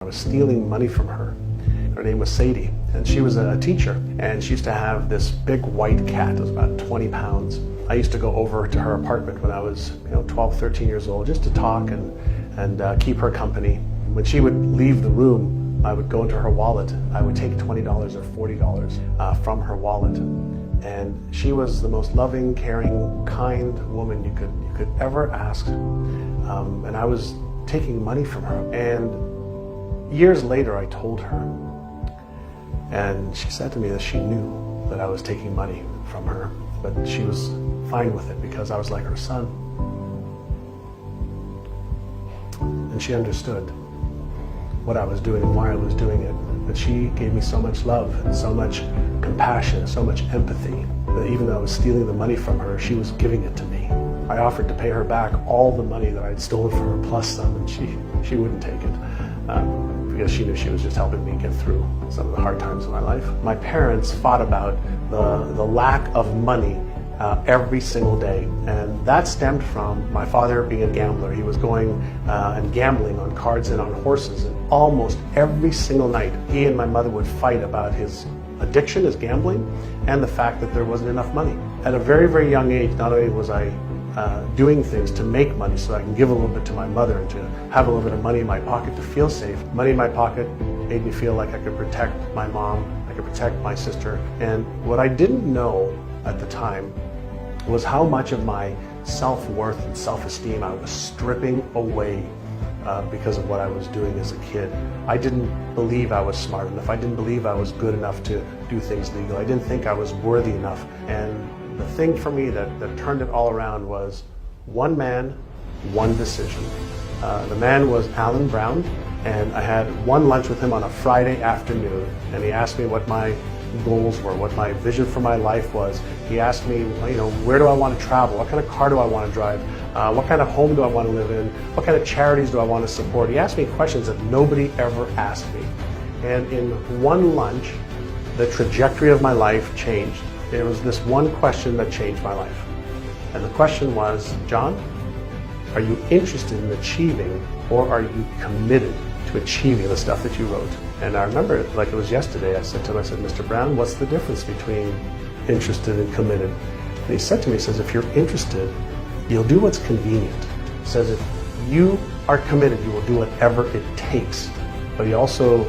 I was stealing money from her. Her name was Sadie, and she was a teacher, and she used to have this big white cat that was about 20 pounds. I used to go over to her apartment when I was 12, 13 years old just to talk and keep her company. When she would leave the room, I would go into her wallet. I would take $20 or $40 from her wallet. And she was the most loving, caring, kind woman you could ever ask. And I was taking money from her. And years later, I told her. And she said to me that she knew that I was taking money from her, but she was fine with it because I was like her son. And she understood what I was doing and why I was doing it. But she gave me so much love and so much compassion, so much empathy, that even though I was stealing the money from her, she was giving it to me. I offered to pay her back all the money that I had stolen from her plus some, and she wouldn't take it. Because she knew she was just helping me get through some of the hard times in my life. My parents fought about the lack of money every single day, and that stemmed from my father being a gambler. He was going and gambling on cards and on horses, and almost every single night he and my mother would fight about his addiction, his gambling, and the fact that there wasn't enough money. At a very, very young age, not only was I doing things to make money so I can give a little bit to my mother and to have a little bit of money in my pocket to feel safe. Money in my pocket made me feel like I could protect my mom, I could protect my sister. And what I didn't know at the time was how much of my self-worth and self-esteem I was stripping away because of what I was doing as a kid. I didn't believe I was smart enough. I didn't believe I was good enough to do things legal. I didn't think I was worthy enough. And the thing for me that turned it all around was one man, one decision. The man was Alan Brown, and I had one lunch with him on a Friday afternoon, and he asked me what my goals were, what my vision for my life was. He asked me, where do I want to travel? What kind of car do I want to drive? What kind of home do I want to live in? What kind of charities do I want to support? He asked me questions that nobody ever asked me. And in one lunch, the trajectory of my life changed. There was this one question that changed my life. And the question was, John, are you interested in achieving, or are you committed to achieving the stuff that you wrote? And I remember it like it was yesterday. I said to him, Mr. Brown, what's the difference between interested and committed? And he said to me, he says, if you're interested, you'll do what's convenient. He says, if you are committed, you will do whatever it takes. But he also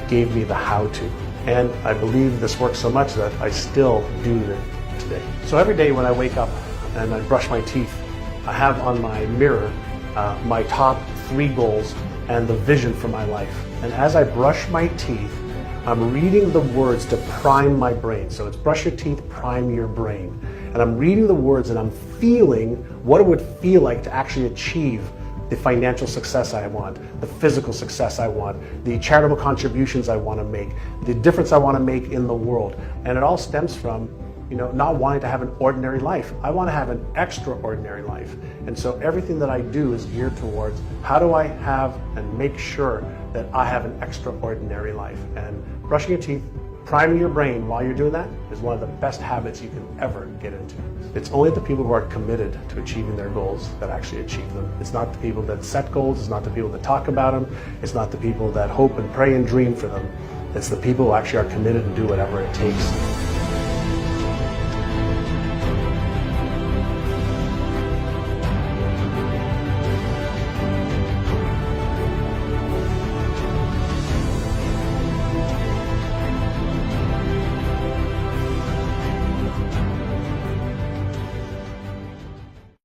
gave me the how-to. And I believe this works so much that I still do it today. So every day when I wake up and I brush my teeth, I have on my mirror my top 3 goals and the vision for my life. And as I brush my teeth, I'm reading the words to prime my brain. So it's brush your teeth, prime your brain. And I'm reading the words and I'm feeling what it would feel like to actually achieve the financial success I want, the physical success I want, the charitable contributions I want to make, the difference I want to make in the world. And it all stems from, not wanting to have an ordinary life. I want to have an extraordinary life. And so everything that I do is geared towards how do I have and make sure that I have an extraordinary life. And brushing your teeth, priming your brain while you're doing that is one of the best habits you can ever get into. It's only the people who are committed to achieving their goals that actually achieve them. It's not the people that set goals, it's not the people that talk about them, it's not the people that hope and pray and dream for them. It's the people who actually are committed to do whatever it takes.